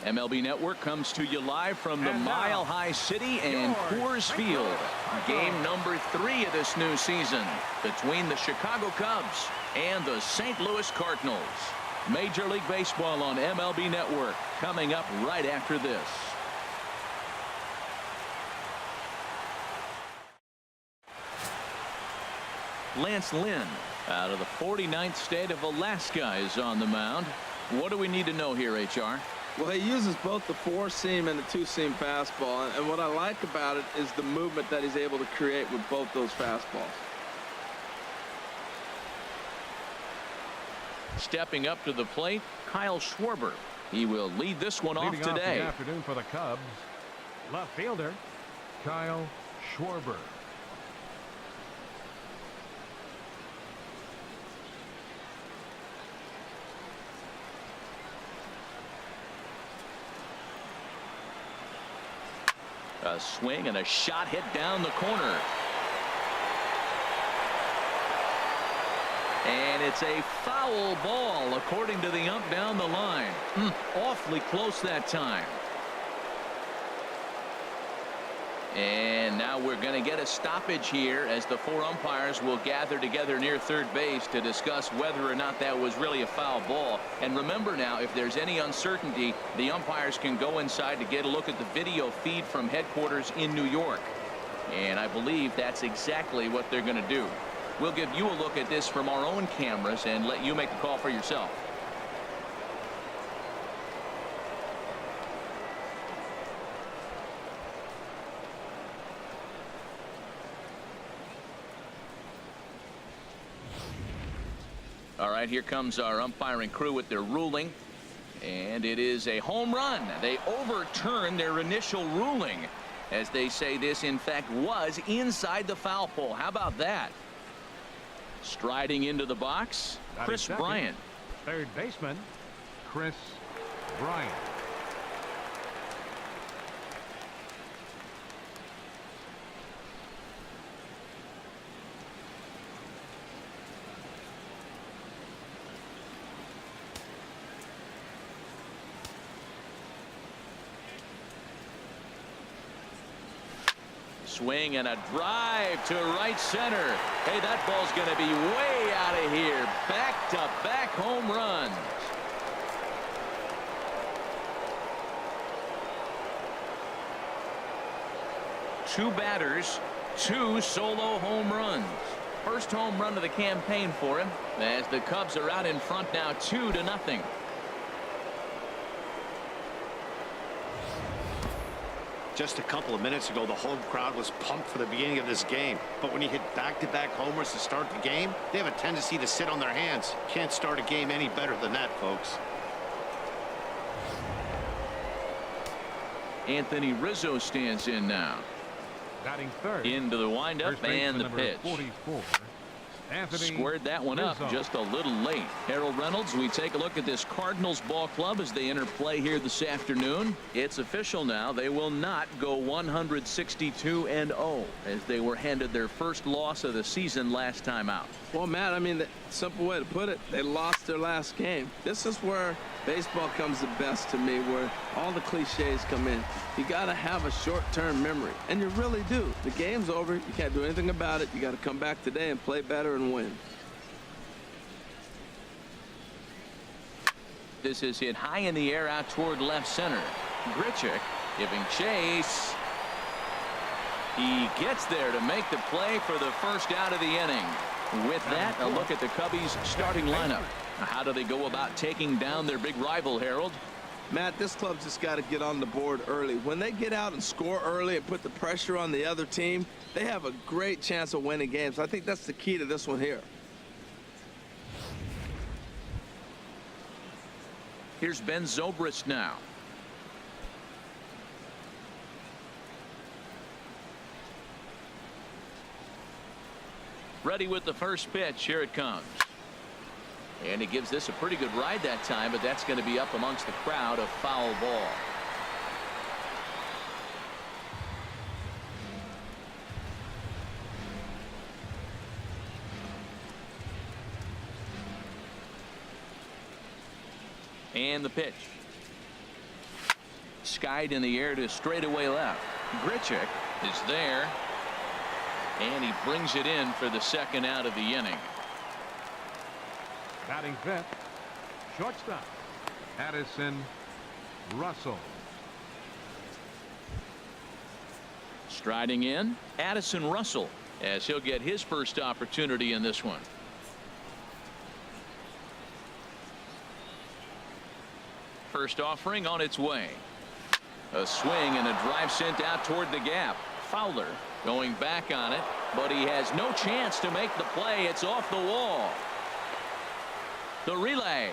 MLB Network comes to you live from the Mile High City and Coors Field. Game number 3 of this new season between the Chicago Cubs and the St. Louis Cardinals. Major League Baseball on MLB Network coming up right after this. Lance Lynn out of the 49th state of Alaska is on the mound. What do we need to know here, HR? Well, he uses both the 4-seam and the 2-seam fastball, and what I like about it is the movement that he's able to create with both those fastballs. Stepping up to the plate, Kyle Schwarber. He will lead this one off today. Leading off the afternoon for the Cubs, left fielder Kyle Schwarber. A swing and a shot hit down the corner. And it's a foul ball according to the ump down the line. Awfully close that time. And now we're going to get a stoppage here as the 4 umpires will gather together near third base to discuss whether or not that was really a foul ball. And remember now, if there's any uncertainty, the umpires can go inside to get a look at the video feed from headquarters in New York. And I believe that's exactly what they're going to do. We'll give you a look at this from our own cameras and let you make the call for yourself. All right, here comes our umpiring crew with their ruling, and it is a home run. They overturned their initial ruling as they say this in fact was inside the foul pole. How about that? Striding into the box, Chris Bryant. Third baseman Chris Bryant. Swing and a drive to right center. Hey, that ball's going to be way out of here. Back-to-back home runs. Two batters, 2 solo home runs. First home run of the campaign for him as the Cubs are out in front now 2-0. Just a couple of minutes ago, the home crowd was pumped for the beginning of this game. But when you hit back-to-back homers to start the game, they have a tendency to sit on their hands. Can't start a game any better than that, folks. Anthony Rizzo stands in now. Batting third. Into the windup and the pitch. 44. Anthony Squared that one up just a little late. Harold Reynolds, we take a look at this Cardinals ball club as they enter play here this afternoon. It's official now. They will not go 162-0 as they were handed their first loss of the season last time out. Well, Matt, I mean, the simple way to put it, they lost their last game. This is where baseball comes the best to me, where all the cliches come in. You got to have a short-term memory, and you really do. The game's over. You can't do anything about it. You got to come back today and play better and win. This is hit high in the air out toward left center. Grichuk giving chase. He gets there to make the play for the first out of the inning. With that, a look at the Cubbies starting lineup. How do they go about taking down their big rival, Harold? Matt, this club's just got to get on the board early. When they get out and score early and put the pressure on the other team, they have a great chance of winning games. I think that's the key to this one here. Here's Ben Zobrist now. Ready with the first pitch. Here it comes. And he gives this a pretty good ride that time, but that's going to be up amongst the crowd, a foul ball. And the pitch. skied in the air to straightaway left. Grichuk is there, and he brings it in for the second out of the inning. Batting fifth, shortstop, Addison Russell. Striding in, Addison Russell, as he'll get his first opportunity in this one. First offering on its way. A swing and a drive sent out toward the gap. Fowler going back on it, but he has no chance to make the play. It's off the wall. The relay,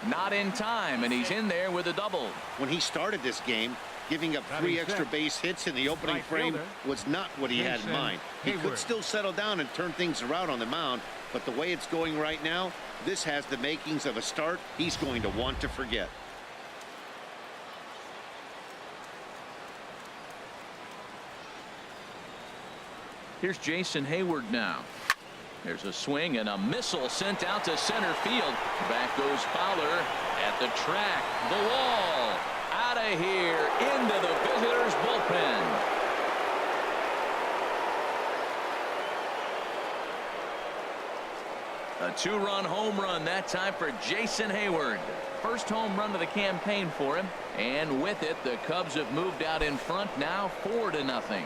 not in time, and he's in there with a double. When he started this game, giving up 3 extra base hits in the opening frame was not what he had in mind. He could still settle down and turn things around on the mound, but the way it's going right now, this has the makings of a start he's going to want to forget. Here's Jason Hayward now. There's a swing and a missile sent out to center field. Back goes Fowler at the track. The wall. Out of here into the visitors' bullpen. A 2-run home run that time for Jason Hayward. First home run of the campaign for him. And with it, the Cubs have moved out in front now 4-0.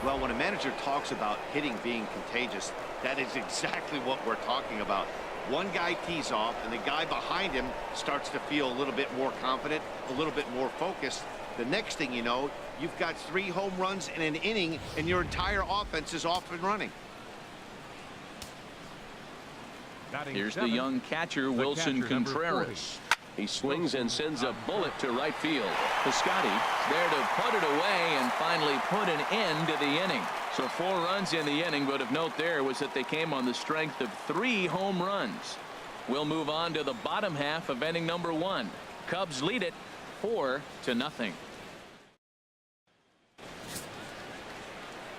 Well, when a manager talks about hitting being contagious, that is exactly what we're talking about. One guy tees off, and the guy behind him starts to feel a little bit more confident, a little bit more focused. The next thing you know, you've got 3 home runs in an inning, and your entire offense is off and running. Here's the young catcher, Wilson Contreras. He swings and sends a bullet to right field. Piscotty there to put it away and finally put an end to the inning. So 4 runs in the inning, but of note there was that they came on the strength of 3 home runs. We'll move on to the bottom half of inning number 1. Cubs lead it 4-0.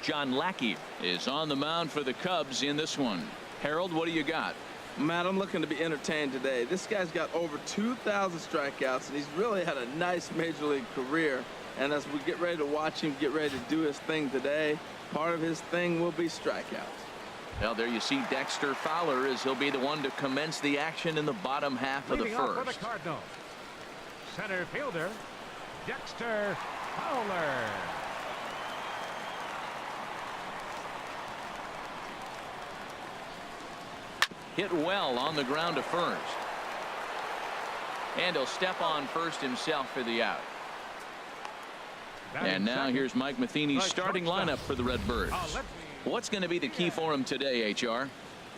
John Lackey is on the mound for the Cubs in this one. Harold, what do you got? Matt, I'm looking to be entertained today. This guy's got over 2,000 strikeouts, and he's really had a nice major league career. And as we get ready to watch him get ready to do his thing today, part of his thing will be strikeouts. Well, there you see Dexter Fowler as he'll be the one to commence the action in the bottom half of the Leading off first. for the Cardinals, center fielder Dexter Fowler. Hit well on the ground to first. And he'll step on first himself for the out. And now here's Mike Matheny's starting lineup for the Redbirds. What's going to be the key for him today, HR?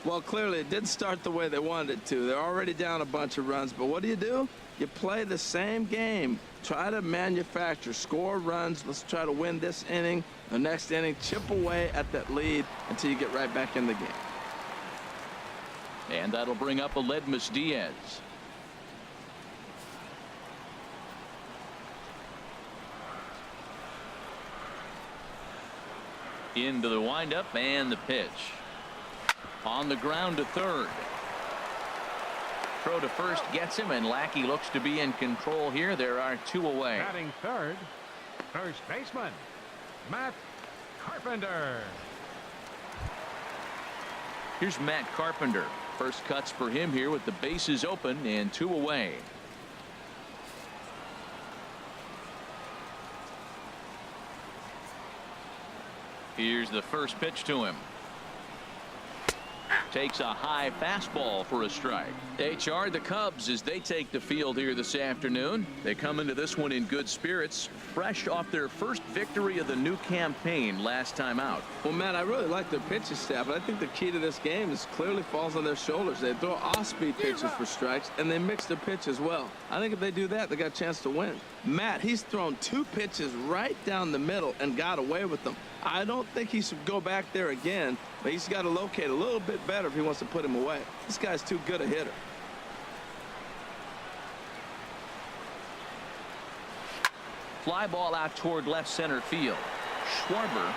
Well, clearly it didn't start the way they wanted it to. They're already down a bunch of runs, but what do? You play the same game. Try to manufacture, score runs. Let's try to win this inning. The next inning, chip away at that lead until you get right back in the game. And that'll bring up Aledmus Diaz. Into the windup and the pitch. On the ground to third. Throw to first gets him, and Lackey looks to be in control here. There are 2 away. Batting third, first baseman Matt Carpenter. Here's Matt Carpenter. First cuts for him here with the bases open and 2 away. Here's the first pitch to him. Takes a high fastball for a strike. HR, the Cubs, as they take the field here this afternoon. They come into this one in good spirits, fresh off their first victory of the new campaign last time out. Well, Matt, I really like their pitching staff, but I think the key to this game is clearly falls on their shoulders. They throw off-speed pitches for strikes, and they mix their pitch as well. I think if they do that, they got a chance to win. Matt, he's thrown 2 pitches right down the middle and got away with them. I don't think he should go back there again, but he's got to locate a little bit better if he wants to put him away. This guy's too good a hitter. Fly ball out toward left center field. Schwarber